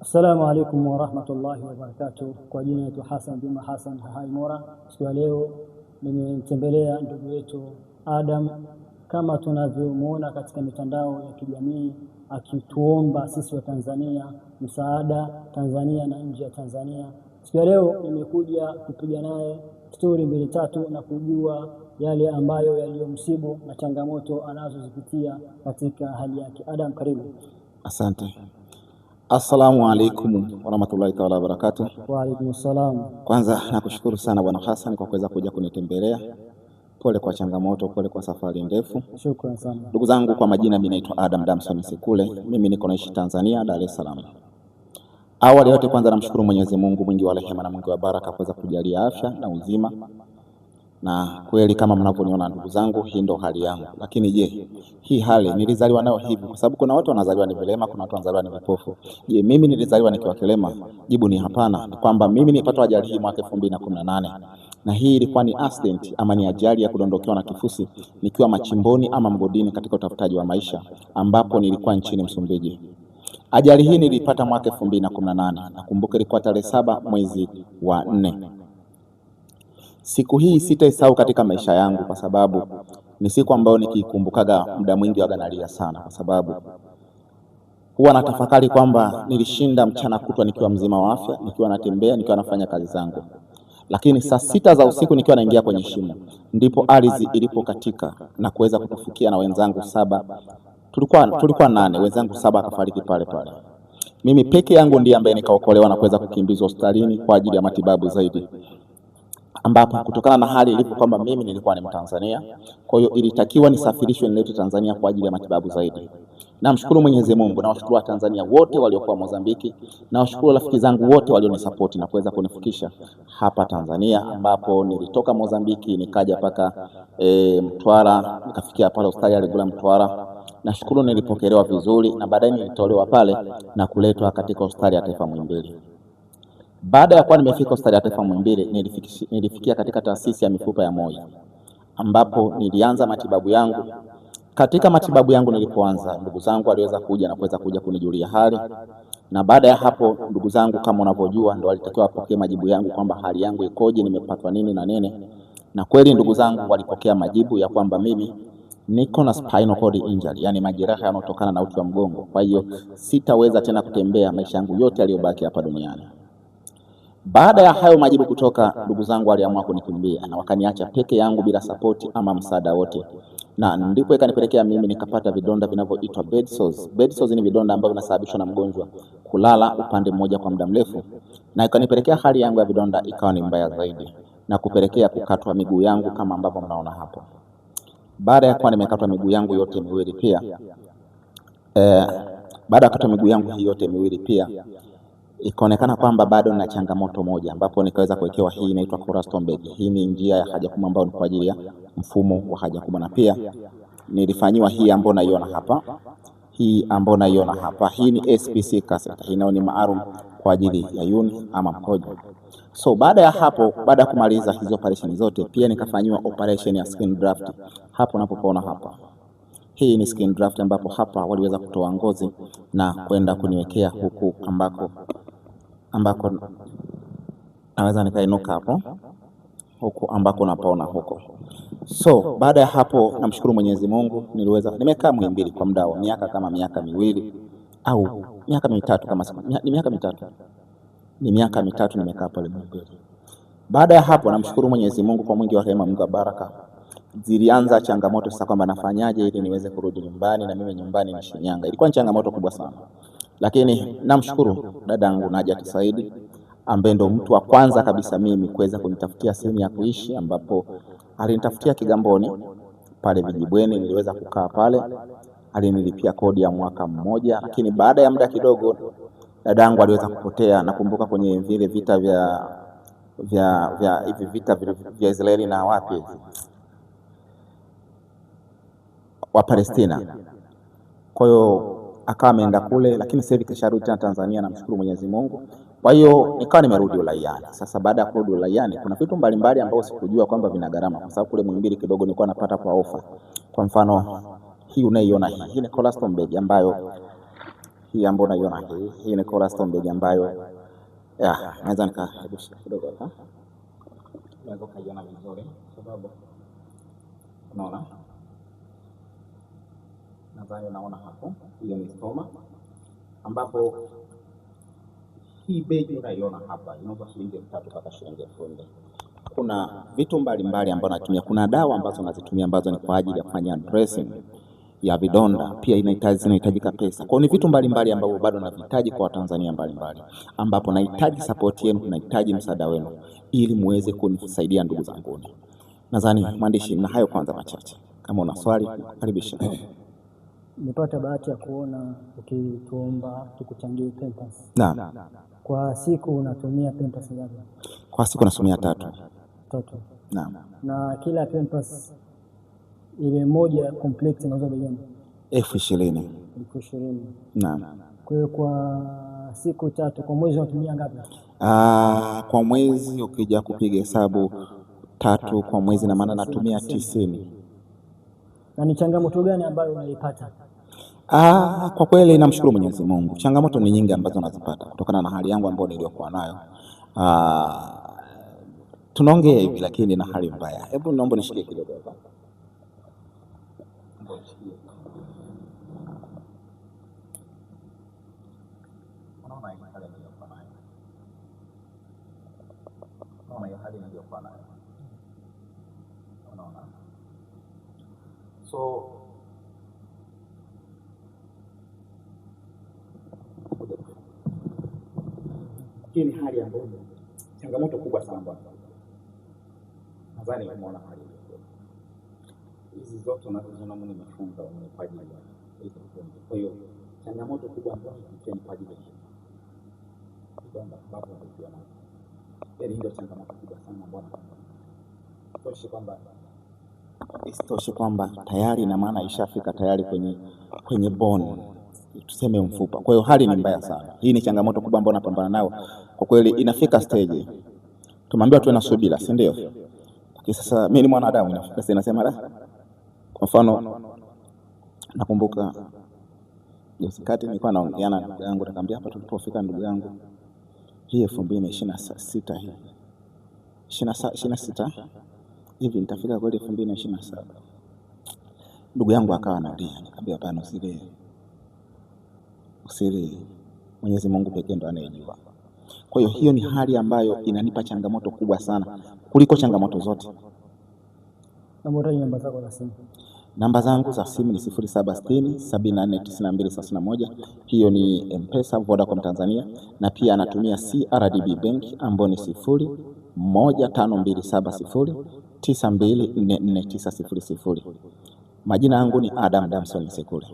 Assalamu alaikum wa rahmatullahi wa barakatuh. Kwa jina yetu Hassan Juma Hassan Haimora. Siku ya leo nimemtembelea ndugu yetu Adam, kama tunavyomuona katika mitandao ya kijamii akituomba sisi wa Tanzania msaada, Tanzania na nje ya Tanzania. Siku ya leo nimekuja kupiga naye story mbili tatu na kujua yale ambayo yaliyomsibu na changamoto anazozipitia katika hali yake. Adam, karibu. Asante. Assalamu alaikum warahmatullahi ta'ala wabarakatuh. Wa alaikum salam. Kwanza nakushukuru sana Bwana Hassan kwa kuweza kuja kunitembelea. Pole kwa changamoto, pole kwa safari ndefu. Shukrani sana. Ndugu zangu, kwa majina mimi naitwa Adam Damson Sekule. Mimi niko naishi Tanzania, Dar es Salaam. Awali yote kwanza namshukuru Mwenyezi Mungu mwingi wa rehema na mwingi wa baraka kuweza kujalia afya na uzima. Na kweli kama mnavyoniona ndugu zangu, hii ndo hali yangu. Lakini je, hii hali nilizaliwa nayo hivi? Kwa sababu kuna watu wanazaliwa ni vilema, kuna watu wanazaliwa ni vipofu. Je, mimi nilizaliwa nikiwa kilema? Jibu ni hapana. Ni kwamba mimi nilipata ajali hii mwaka 2018. Na hii ilikuwa ni accident ama ni ajali ya kudondokewa na kifusi nikiwa machimboni ama mgodini katika utafutaji wa maisha, ambapo nilikuwa nchini Msumbiji. Ajali hii nilipata mwaka 2018. Nakumbuka ilikuwa tarehe 7 mwezi wa 4. Siku hii sitaisahau katika maisha yangu, kwa sababu ni siku ambayo nikikumbukaga muda mwingi waga nalia sana, kwa sababu huwa natafakari kwamba nilishinda mchana kutwa nikiwa mzima wa afya, nikiwa natembea, nikiwa nafanya kazi zangu. Lakini saa 6 za usiku nikiwa naingia kwenye shimo, ndipo ardhi ilipokatika na kuweza kutufukia na wenzangu 7. Tulikuwa 8, wenzangu 7 akafariki pale pale. Mimi peke yangu ndiye ambaye nikaokolewa na kuweza kukimbizwa hospitalini kwa ajili ya matibabu zaidi, ambapo kutokana na hali ilipo kwamba mimi nilikuwa ni Mtanzania, kwa hiyo ilitakiwa nisafirishwe niletwe Tanzania kwa ajili ya matibabu zaidi. Namshukuru Mwenyezi Mungu, na washukuru Watanzania wote waliokuwa Mozambiki, na washukuru rafiki zangu wote walionisupport na kuweza kunifikisha hapa Tanzania, ambapo nilitoka Mozambiki nikaja paka Mtwara, nikafikia pale hospitali ya Regula Mtwara. Nashukuru nilipokelewa vizuri, na baadaye nilitolewa pale na kuletwa katika hospitali ya Taifa Muhimbili. Baada ya kuwa nimefika hospitali ya Taifa Muhimbili, nilifikia katika taasisi ya mifupa ya moyo, ambapo nilianza matibabu yangu. Katika matibabu yangu nilipoanza, ndugu zangu waliweza kuja na kuweza kuja kunijulia hali, na baada ya hapo ndugu zangu kama unavyojua ndio walitakiwa wapokee majibu yangu kwamba hali yangu ikoje, nimepatwa nini na nene. Na kweli ndugu zangu walipokea majibu ya kwamba mimi niko na spinal cord injury, yani majeraha yanayotokana na uti wa mgongo. Kwa hiyo sitaweza tena kutembea maisha yangu yote yaliyobaki hapa duniani. Baada ya hayo majibu kutoka, ndugu zangu waliamua kunikimbia na wakaniacha peke yangu bila support ama msaada wote, na ndipo ikanipelekea mimi nikapata vidonda vinavyoitwa bed sores. Bed sores ni vidonda ambavyo vinasababishwa na mgonjwa kulala upande mmoja kwa muda mrefu, na ikanipelekea hali yangu ya vidonda ikawa ni mbaya zaidi na kupelekea kukatwa miguu yangu kama ambavyo mnaona hapo. Baada ya kuwa nimekatwa miguu yangu yote miwili pia baada ya kukatwa miguu yangu hii yote miwili pia ikaonekana kwamba bado na changamoto moja, ambapo nikaweza kuwekewa hii inaitwa colostomy bag. Hii ni njia ya haja kubwa ambayo ni kwa ajili ya mfumo wa haja kubwa, na pia nilifanyiwa hii ambayo naiona hapa. Hii ni SPC catheter. Hii nayo ni maalum kwa ajili ya yuni ama mkojo. So baada ya hapo, baada ya kumaliza hizo operation zote, pia nikafanyiwa operation ya skin graft. Hapo unapoona hapa, hii ni skin graft, ambapo hapa waliweza kutoa ngozi na kwenda kuniwekea huku ambako naweza nikainuka hapo, huku ambako unapaona huko. So baada ya hapo namshukuru Mwenyezi Mungu, nimekaa Muhimbili kwa muda wa miaka miwili au miaka mitatu, kama ni miaka mitatu nimekaa pale Muhimbili. Baada ya hapo namshukuru Mwenyezi Mungu kwa mwingi wa rehema, Mungu wa baraka. Zilianza changamoto sasa kwamba nafanyaje ili niweze kurudi nyumbani, na mimi nyumbani ni Shinyanga. Ilikuwa ni changamoto kubwa sana, lakini namshukuru dadangu Najat Saidi ambaye ndo mtu wa kwanza kabisa mimi kuweza kunitafutia sehemu ya kuishi, ambapo alinitafutia Kigamboni pale Vijibweni. Niliweza kukaa pale, alinilipia kodi ya mwaka mmoja, lakini baada ya muda kidogo dadangu aliweza kupotea. Nakumbuka kwenye vile vita vya Israeli na wapi wa Palestina. Kwa hiyo akawa ameenda kule, lakini sasa hivi kasharudi tena Tanzania, namshukuru Mwenyezi Mungu. Kwa hiyo nikawa nimerudi Ulaiani. Sasa baada ya kurudi Ulaiani, kuna vitu mbalimbali ambavyo sikujua kwamba vina gharama, kwa sababu kule Muhimbili kidogo nilikuwa napata kwa ofa. Kwa mfano hii unaiona, hii ni colostomy bag ambayo hii ambayo unaiona hii ni Coral Stone Beige ambayo naweza nikaebusha kidogo hapa. Unaweza kuiona vizuri sababu unaona, nadhani unaona hapo, hiyo ni stoma ambapo hii beige unaiona hapa inauzwa shilingi 3,000 mpaka shilingi 4,000. Kuna vitu mbalimbali ambavyo natumia. Kuna dawa ambazo nazitumia ambazo ni kwa ajili ya kufanya dressing ya vidonda, pia inahitajika pesa. Kwa hiyo ni vitu mbalimbali ambavyo bado navihitaji kwa Watanzania mbalimbali, ambapo nahitaji support yenu, nahitaji msaada wenu ili muweze kunisaidia ndugu zangu. Nadhani mwandishi, na hayo kwanza machache. Kama una swali karibisha. Nimepata bahati ya kuona ukituomba tukuchangie Pampers. Naam. Kwa siku unatumia Pampers ngapi? Kwa siku natumia 3. Naam. Na kila Pampers ile moja complete inauzwa bei gani? 20,000. 20,000. Naam. Kwa hiyo kwa siku 3, kwa mwezi unatumia ngapi? Kwa mwezi ukija kupiga hesabu 3 kwa mwezi, na maana natumia 90. Na ni changamoto gani ambayo unaipata? Kwa kweli namshukuru Mwenyezi Mungu. Changamoto ni nyingi ambazo nazipata kutokana na hali yangu ambayo niliyokuwa nayo. Tunaongea hivi lakini na hali mbaya. Hebu naomba nishikie kidogo hapa. So hii ni hali ambayo changamoto kubwa sana bwana. Nadhani umeona hali hizi zote unazoziona mimi nimefunga kwa ajili ya hizo. Kwa hiyo changamoto kubwa ambayo ni kwa ajili ya kwamba baba anakuwa nayo. Yaani ndio changamoto kubwa sana bwana. Isitoshe kwamba tayari na maana ishafika tayari kwenye bone, tuseme mfupa. Kwa hiyo hali ni mbaya sana. Hii ni changamoto kubwa ambayo napambana nayo. Kwa kweli inafika stage tumeambiwa tuwe na subira, si ndio? Lakini sasa mimi ni mwanadamu, inafika sasa nasema kwa mfano nakumbuka usikati nilikuwa naongeana na ndugu yangu, nikamwambia hapa tulipofika ndugu yangu, hii 2026 hii 26 hivi nitafika kweli 2027. Ndugu yangu akawa analia, nikamwambia hapana, usile, Mwenyezi Mungu pekee ndo anayejua. Kwa hiyo ni hali ambayo inanipa changamoto kubwa sana kuliko changamoto zote. Namba zako za simu? Namba zangu za simu ni 0760749231. Hiyo ni M-Pesa Vodacom Tanzania, na pia anatumia CRDB Bank ambayo ni 01527092449000. Majina yangu ni Adam Damson Sekule.